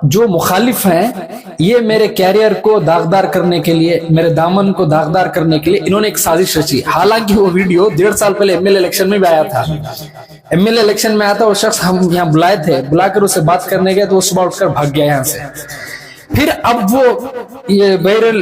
جو مخالف ہیں یہ میرے کیریئر کو داغدار کرنے کے لیے، میرے دامن کو داغدار کرنے کے لیے انہوں نے ایک سازش رچی. حالانکہ وہ ویڈیو 1.5 سال پہلے ایم ایل الیکشن میں بھی آیا تھا. ایم ایل الیکشن میں آیا تھا، وہ شخص ہم یہاں بلائے تھے، بلا کر اسے بات کرنے گئے تو وہ صبح اٹھ کر بھاگ گیا یہاں سے. پھر اب وہ یہ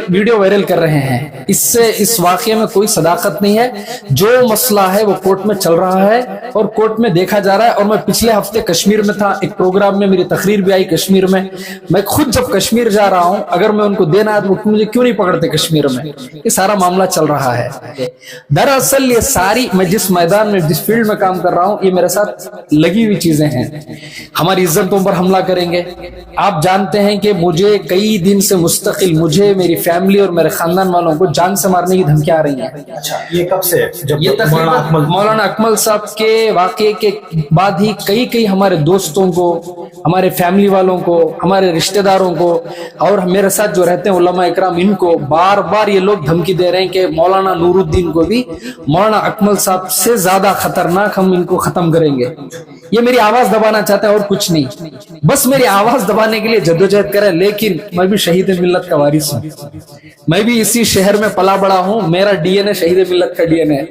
ویڈیو وائرل کر رہے ہیں. اس سے اس واقعے میں کوئی صداقت نہیں ہے. جو مسئلہ ہے وہ کورٹ میں چل رہا ہے اور کورٹ میں دیکھا جا رہا ہے. اور میں پچھلے ہفتے کشمیر میں تھا، ایک پروگرام میں میری تقریر بھی آئی کشمیر میں. میں خود جب کشمیر جا رہا ہوں، اگر میں ان کو دینا ہے تو مجھے کیوں نہیں پکڑتے کشمیر میں. یہ سارا معاملہ چل رہا ہے. دراصل یہ ساری میں جس میدان میں جس فیلڈ میں کام کر رہا ہوں یہ میرے ساتھ لگی ہوئی چیزیں ہیں. ہماری عزتوں پر حملہ کریں گے. آپ جانتے ہیں کہ مجھے کئی دن سے مستقل مجھے، میری فیملی اور میرے خاندان والوں کو جان سے مارنے کی دھمکیاں آ رہی ہیں. اچھا، یہ کب سے؟ جب یہ تقریباً مولانا اکمل صاحب کے واقعے کے بعد ہی کئی ہمارے دوستوں کو، ہمارے فیملی والوں کو، ہمارے رشتہ داروں کو اور میرے ساتھ جو رہتے ہیں علماء اکرام، ان کو بار بار یہ لوگ دھمکی دے رہے ہیں کہ مولانا نور الدین کو بھی مولانا اکمل صاحب سے زیادہ خطرناک ہم ان کو ختم کریں گے. یہ میری آواز دبانا چاہتے ہیں اور کچھ نہیں. بس میری آواز دبانے کے لیے جدوجہد کریں. لیکن میں بھی شہید ملت کا وارث ہوں. میں بھی اسی شہر میں پلا بڑا ہوں. میرا ڈی این اے شہید ملت کا ڈی این اے.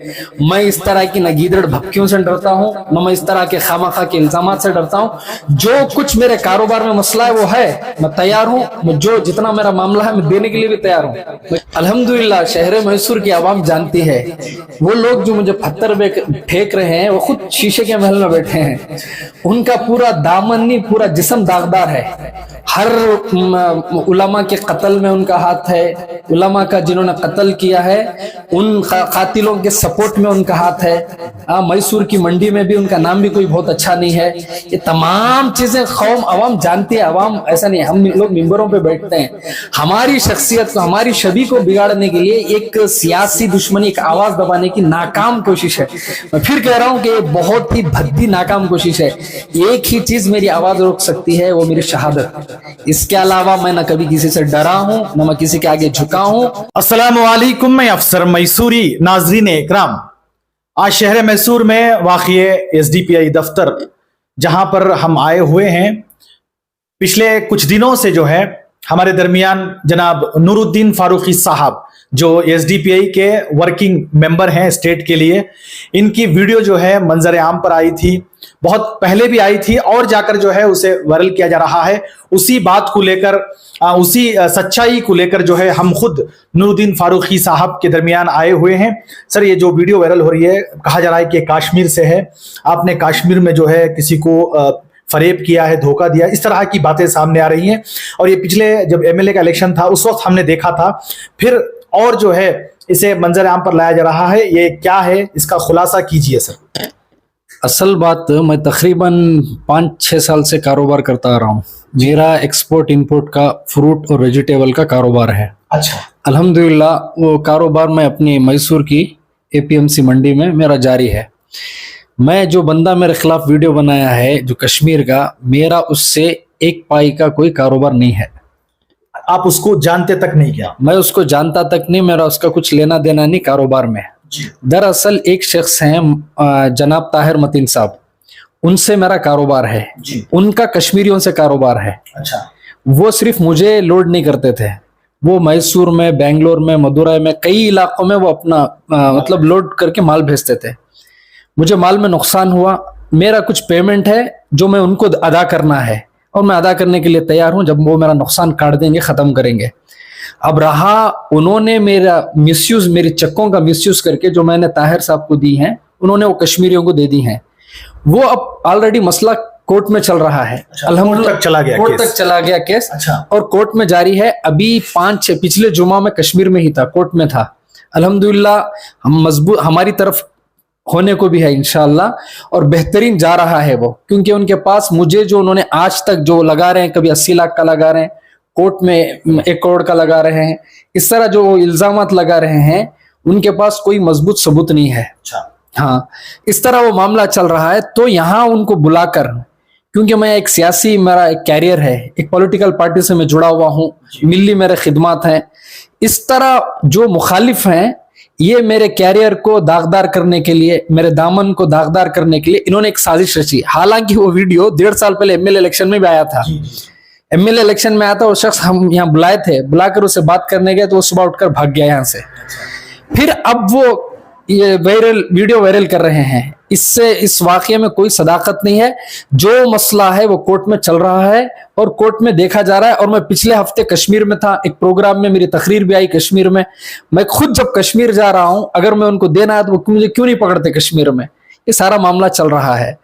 میں اس طرح کی نہ گیدڑ بھپکیوں سے ڈرتا ہوں، نہ میں اس طرح کے خامخواہ کے الزامات سے ڈرتا ہوں. جو کچھ میرے کاروبار میں مسئلہ ہے وہ ہے، میں تیار ہوں. جو جتنا میرا معاملہ ہے میں دینے کے لیے بھی تیار ہوں. الحمدللہ شہر میسور کی عوام جانتی ہے. وہ لوگ جو مجھے پتھر پھینک رہے ہیں وہ خود شیشے کے محل میں بیٹھے ہیں. ان کا پورا دامن نہیں پورا جسم داغدار ہے. ہر علماء کے قتل میں ان کا ہاتھ ہے. علماء کا جنہوں نے قتل کیا ہے ان قاتلوں کے سپورٹ میں ان کا ہاتھ ہے. میسور کی منڈی میں بھی ان کا نام بھی کوئی بہت اچھا نہیں ہے. یہ تمام چیزیں قوم عوام جانتی ہے. عوام ایسا نہیں، ہم لوگ ممبروں پہ بیٹھتے ہیں. ہماری شخصیت کو، ہماری شبی کو بگاڑنے کے لیے ایک سیاسی دشمنی، ایک آواز دبانے کی ناکام کوشش ہے. میں پھر کہہ رہا ہوں کہ یہ بہت ہی بھدی ناکام کوشش ہے. ایک ہی چیز میری آواز روک سکتی ہے، وہ میری شہادت. اس کے علاوہ میں نہ کبھی کسی سے ڈرا ہوں، نہ میں کسی کے آگے جھکا ہوں. السلام علیکم، میں افسر میسوری. ناظرین اکرام، آج شہر میسور میں واقع ایس ڈی پی آئی دفتر جہاں پر ہم آئے ہوئے ہیں، پچھلے کچھ دنوں سے جو ہے ہمارے درمیان جناب نور الدین فاروقی صاحب جو ایس ڈی پی آئی کے ورکنگ ممبر ہیں اسٹیٹ کے لیے، ان کی ویڈیو جو ہے منظر عام پر آئی تھی. بہت پہلے بھی آئی تھی اور جا کر جو ہے اسے وائرل کیا جا رہا ہے. اسی بات کو لے کر، اسی سچائی کو لے کر جو ہے ہم خود نور الدین فاروقی صاحب کے درمیان آئے ہوئے ہیں. سر، یہ جو ویڈیو وائرل ہو رہی ہے، کہا جا رہا ہے کہ کاشمیر سے ہے، آپ نے کاشمیر میں جو ہے کسی کو فریب کیا ہے، دھوکہ دیا، اس طرح کی باتیں سامنے آ رہی ہیں. اور یہ پچھلے جب ایم ایل اے کا الیکشن تھا اس وقت ہم نے دیکھا تھا. پھر اور جو ہے اسے منظر عام پر لایا جا رہا ہے. یہ کیا ہے، اس کا خلاصہ کیجئے سر. اصل بات، میں تقریباً 5-6 سال سے کاروبار کرتا آ رہا ہوں. میرا ایکسپورٹ امپورٹ کا فروٹ اور ویجیٹیبل کا کاروبار ہے. اچھا، الحمدللہ وہ کاروبار میں اپنی میسور کی اے پی ایم سی منڈی میں میرا جاری ہے. میں جو بندہ میرے خلاف ویڈیو بنایا ہے جو کشمیر کا، میرا اس سے ایک پائی کا کوئی کاروبار نہیں ہے. آپ اس کو جانتے تک نہیں کیا؟ میں اس کو جانتا تک نہیں، میرا اس کا کچھ لینا دینا نہیں کاروبار میں. دراصل ایک شخص ہیں جناب طاہر متین صاحب، ان سے میرا کاروبار ہے. ان کا کشمیریوں سے کاروبار ہے. اچھا، وہ صرف مجھے لوڈ نہیں کرتے تھے، وہ میسور میں، بنگلور میں، مدورئی میں، کئی علاقوں میں وہ اپنا مطلب لوڈ کر کے مال بھیجتے تھے. مجھے مال میں نقصان ہوا، میرا کچھ پیمنٹ ہے جو میں ان کو ادا کرنا ہے اور میں ادا کرنے کے لیے تیار ہوں. جب وہ میرا نقصان کاٹ دیں گے، ختم کریں گے. اب رہا انہوں نے میرا مس یوز، میری چکوں کا مس یوز کر کے جو میں نے طاہر صاحب کو دی ہیں، انہوں نے وہ کشمیریوں کو دے دی ہیں. وہ اب آلریڈی مسئلہ کورٹ میں چل رہا ہے. الحمدللہ کورٹ تک چلا گیا کیس. اور کورٹ میں جاری ہے. ابھی 5-6 پچھلے جمعہ میں کشمیر میں ہی تھا، کورٹ میں تھا. الحمدللہ ہم مضبوط، ہماری طرف ہونے کو بھی ہے انشاءاللہ، اور بہترین جا رہا ہے وہ. کیونکہ ان کے پاس مجھے جو انہوں نے آج تک جو لگا رہے ہیں، کبھی 80 لاکھ کا لگا رہے ہیں، کورٹ میں 1 کروڑ کا لگا رہے ہیں، اس طرح جو الزامات لگا رہے ہیں، ان کے پاس کوئی مضبوط ثبوت نہیں ہے. ہاں، اس طرح وہ معاملہ چل رہا ہے. تو یہاں ان کو بلا کر، کیونکہ میں ایک سیاسی، میرا ایک کیریئر ہے، ایک پولیٹیکل پارٹی سے میں جڑا ہوا ہوں، ملی میرے خدمات ہیں. اس طرح جو مخالف ہیں یہ میرے کیریئر کو داغدار کرنے کے لیے، میرے دامن کو داغدار کرنے کے لیے انہوں نے ایک سازش رچی. حالانکہ وہ ویڈیو 1.5 سال پہلے ایم ایل الیکشن میں بھی آیا تھا. MLA इलेक्शन में आया था, वो शख्स हम यहाँ बुलाए थे, बुलाकर उससे बात करने गए तो वो सुबह उठकर भाग गया यहाँ से। फिर अब वो ये वीडियो वायरल कर रहे हैं। इससे इस वाकये में कोई सदाकत नहीं है। जो मसला है वो कोर्ट में चल रहा है और कोर्ट में देखा जा रहा है। और मैं पिछले हफ्ते कश्मीर में था, एक प्रोग्राम में मेरी तकरीर भी आई कश्मीर में। मैं खुद जब कश्मीर जा रहा हूं, अगर मैं उनको देना है तो वो मुझे क्यों नहीं पकड़ते कश्मीर में। ये सारा मामला चल रहा है।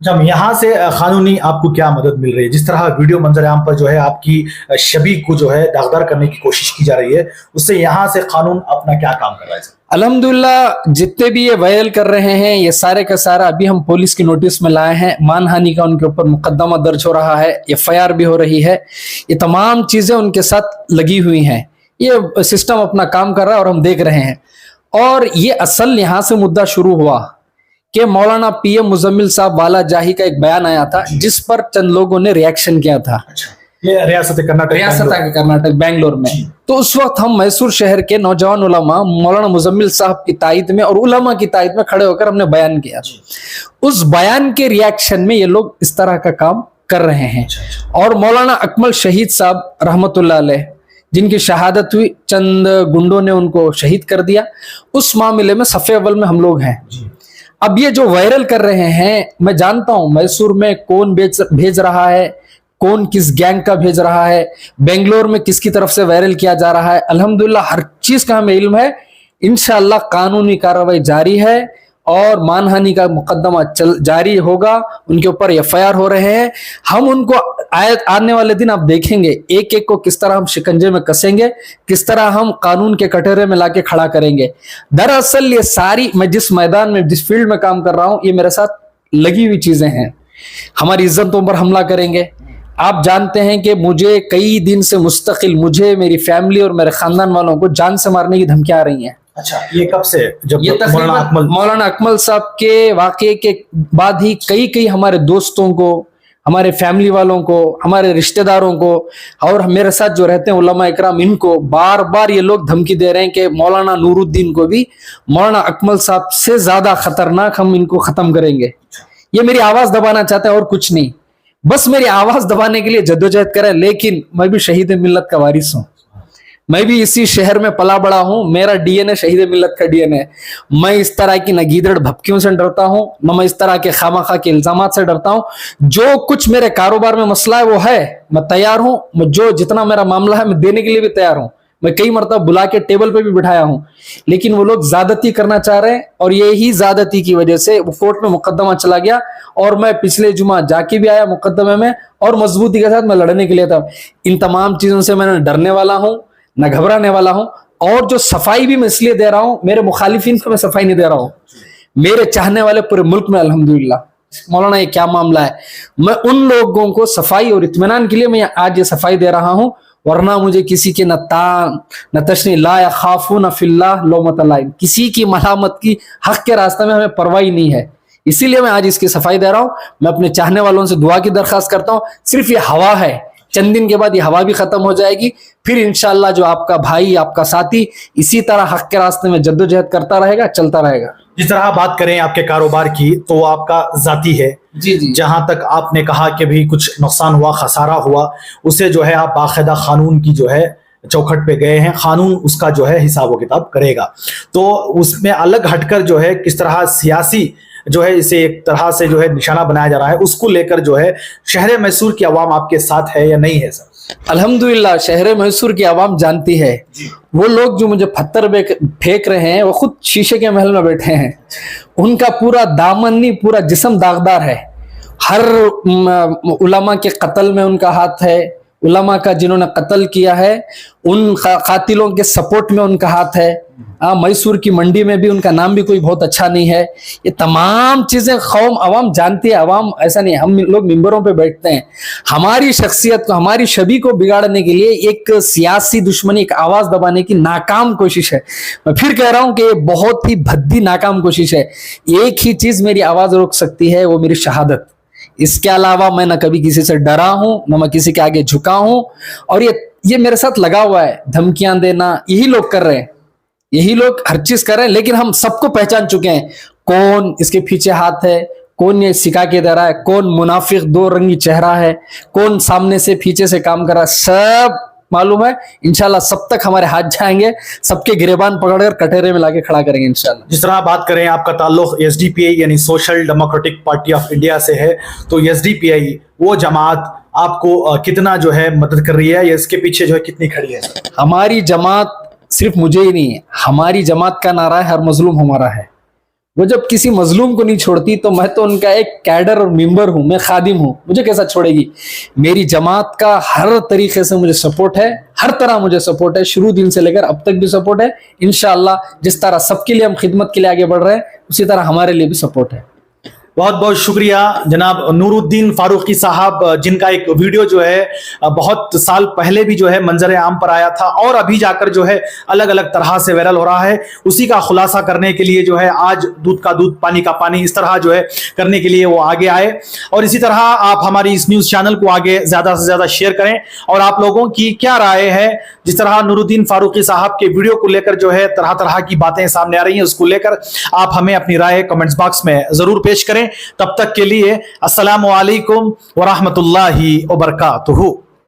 जब यहाँ से कानूनी आपको क्या मदद मिल रही है? जिस तरह वीडियो मंजर आम पर जो है आपकी छवि को जो है दागदार करने की कोशिश की जा रही है, उससे यहाँ से कानून अपना क्या काम कर रहा है? अल्हम्दुलिल्लाह जितने भी ये वायरल कर रहे हैं, ये सारे का सारा अभी हम पुलिस की नोटिस में लाए हैं। मानहानि का उनके ऊपर मुकदमा दर्ज हो रहा है, FIR भी हो रही है। ये तमाम चीजें उनके साथ लगी हुई हैं। ये सिस्टम अपना काम कर रहा है और हम देख रहे हैं। और ये असल यहाँ से मुद्दा शुरू हुआ कि मौलाना PM मुजम्मिल साहब वाला जाही का एक बयान आया था, जिस पर चंद लोगों ने रिएक्शन किया था। ये रियासत कर्नाटक बेंगलोर में। तो उस वक्त हम मैसूर शहर के नौजवान उलमा मौलाना मुजम्मिल साहब की तायद में और उलमा की तायद में खड़े होकर हमने बयान किया। उस बयान के रिएक्शन में ये लोग इस तरह का काम कर रहे हैं। और मौलाना अकमल शहीद साहब रहमतुल्लाह अलैह, जिनकी शहादत हुई, चंद गुंडों ने उनको शहीद कर दिया। उस मामले में सफ़े अव्वल में हम लोग हैं। अब ये जो वायरल कर रहे हैं, मैं जानता हूं मैसूर में कौन भेज रहा है, कौन किस गैंग का भेज रहा है, बेंगलोर में किसकी तरफ से वायरल किया जा रहा है। अल्हम्दुलिल्लाह हर चीज का हमें इल्म है। इंशाअल्लाह कानूनी कार्रवाई जारी है और मानहानि का मुकदमा जारी होगा। उनके ऊपर FIR हो रहे हैं। हम उनको आने वाले दिन आप देखेंगे एक एक को किस तरह हम शिकंजे में कसेंगे, किस तरह हम कानून के कटोरे में लाके खड़ा करेंगे। दरअसल ये सारी, मैं जिस मैदान में जिस फील्ड में काम कर रहा हूं, ये मेरे साथ लगी हुई चीजें हैं। हमारी इज्जतों पर हमला करेंगे। आप जानते हैं कि मुझे कई दिन से मुस्तकिल, मुझे, मेरी फैमिली और मेरे खानदान वालों को जान से मारने की धमकियां आ रही हैं। अच्छा, ये कब से? जब ये मौलाना अकमल साहब के वाकये के बाद ही कई हमारे दोस्तों को, हमारे फैमिली वालों को, हमारे रिश्तेदारों को और मेरे साथ जो रहते हैं उलमा इकराम, इनको बार बार ये लोग धमकी दे रहे हैं कि मौलाना नूरुद्दीन को भी मौलाना अकमल साहब से ज्यादा खतरनाक हम इनको खत्म करेंगे। ये मेरी आवाज दबाना चाहते हैं और कुछ नहीं, बस मेरी आवाज दबाने के लिए जद्दोजहद करें। लेकिन मैं भी शहीद मिल्लत का वारिस हूं। मैं भी इसी शहर में पला बड़ा हूं। मेरा DNA शहीद मिल्लत का DNA। मैं इस तरह की न गीदड़ भपकियों से डरता हूं, न मैं इस तरह के खामखा के इल्जामात से डरता हूं। जो कुछ मेरे कारोबार में मसला है वो है, मैं तैयार हूं। मैं जो जितना मेरा मामला है मैं देने के लिए भी तैयार हूं। मैं कई मरतबा बुला के टेबल पे भी बिठाया हूं, लेकिन वो लोग ज्यादती करना चाह रहे हैं और यही ज्यादती की वजह से वो कोर्ट में मुकदमा चला गया। और मैं पिछले जुमा जाके भी आया मुकदमे में और मजबूती के साथ मैं लड़ने के लिए था। इन तमाम चीजों से मैं न डरने वाला हूं, न घबराने वाला हूं। और जो सफाई भी मैं इसलिए दे रहा हूं, मेरे मुखालिफिन को मैं सफाई नहीं दे रहा हूं, मेरे चाहने वाले पूरे मुल्क में अल्हम्दुलिल्लाह। मौलाना ये क्या मामला है, मैं उन लोगों को सफाई और इत्मीनान के लिए मैं आज ये सफाई दे रहा हूं। वरना मुझे किसी के न तान न तशनी, ला यखाफून फिल्लाह लौमत लाइम, किसी की मलामत की हक के रास्ते में हमें परवाही नहीं है। इसीलिए मैं आज इसकी सफाई दे रहा हूं। मैं अपने चाहने वालों से दुआ की दरखास्त करता हूं। सिर्फ ये हवा है, चंद दिन के बाद ये हवा भी खत्म हो जाएगी। फिर इंशाअल्लाह जो आपका भाई, आपका साथी इसी तरह हक के रास्ते में जद्दोजहद करता रहेगा, चलता रहेगा। जिस तरह बात करें आपके कारोबार की, तो आपका जाती है। जी। जहां तक आपने कहा कि भी कुछ नुकसान हुआ, खसारा हुआ, उसे जो है आप बाकायदा कानून की जो है चौखट पे गए हैं, कानून उसका जो है हिसाब व किताब करेगा। तो उसमें अलग हटकर जो है किस तरह सियासी जो है इसे एक तरह से जो है निशाना बनाया जा रहा है, उसको लेकर जो है शहर मैसूर की आवाम आपके साथ है या नहीं है? सर अल्हम्दुलिल्लाह शहर मैसूर की आवाम जानती है। वो लोग जो मुझे पत्थर फेंक रहे हैं वो खुद शीशे के महल में बैठे हैं। उनका पूरा दामन नहीं, पूरा जिस्म दागदार है। हर उलमा के कत्ल में उनका हाथ है। उलमा का जिन्होंने कत्ल किया है उन कातिलों के सपोर्ट में उनका हाथ है। मैसूर की मंडी में भी उनका नाम भी कोई बहुत अच्छा नहीं है। ये तमाम चीजें कौम अवाम जानती है। अवाम ऐसा नहीं, हम लोग मिंबरों पे बैठते हैं, हमारी शख्सियत को, हमारी छवि को बिगाड़ने के लिए एक सियासी दुश्मनी, एक आवाज दबाने की नाकाम कोशिश है। मैं फिर कह रहा हूं कि ये बहुत ही भद्दी नाकाम कोशिश है। एक ही चीज मेरी आवाज रोक सकती है, वो मेरी शहादत। इसके अलावा मैं न कभी किसी से डरा हूं, न मैं किसी के आगे झुका हूं। और ये मेरे साथ लगा हुआ है, धमकियां देना यही लोग कर रहे हैं, यही लोग हर चीज कर रहे हैं। लेकिन हम सबको पहचान चुके हैं कौन इसके पीछे हाथ है, कौन ये सिखा के दे रहा है, कौन मुनाफिक दो रंगी चेहरा है, कौन सामने से पीछे से काम कर रहा है, सब मालूम है। इंशाल्लाह सब तक हमारे हाथ जाएंगे, सबके गिरेबान पकड़कर कटहरे में लाके खड़ा करेंगे इंशाल्लाह। जिस तरह बात करें आपका ताल्लुक एसडीपीआई यानी social democratic party of India से है, तो एसडीपीआई वो जमात आपको कितना जो है मदद कर रही है, या इसके पीछे जो है कितनी खड़ी है? हमारी जमात सिर्फ मुझे ही नहीं है, हमारी जमात का नारा है हर मजलूम हमारा है। वो जब किसी मजलूम को नहीं छोड़ती तो मैं तो उनका एक कैडर और मेंबर हूं, मैं खादिम हूं, मुझे कैसा छोड़ेगी। मेरी जमात का हर तरीके से मुझे सपोर्ट है, हर तरह मुझे सपोर्ट है, शुरू दिन से लेकर अब तक भी सपोर्ट है। इंशाअल्लाह जिस तरह सबके लिए हम खिदमत के लिए आगे बढ़ रहे हैं, उसी तरह हमारे लिए भी सपोर्ट है। बहुत बहुत शुक्रिया जनाब नूरुद्दीन फारूकी साहब, जिनका एक वीडियो जो है बहुत साल पहले भी जो है मंजर आम पर आया था और अभी जाकर जो है अलग अलग तरह से वायरल हो रहा है। उसी का खुलासा करने के लिए जो है आज दूध का दूध पानी का पानी इस तरह जो है करने के लिए वो आगे आए। और इसी तरह आप हमारी इस न्यूज़ चैनल को आगे ज़्यादा से ज़्यादा शेयर करें। और आप लोगों की क्या राय है, जिस तरह नूरुद्दीन फारूकी साहब के वीडियो को लेकर जो है तरह तरह की बातें सामने आ रही हैं, उसको लेकर आप हमें अपनी राय कमेंट्स बॉक्स में ज़रूर पेश करें। तब तक के लिए अस्सलामु अलैकुम व रहमतुल्लाहि व बरकातुहू।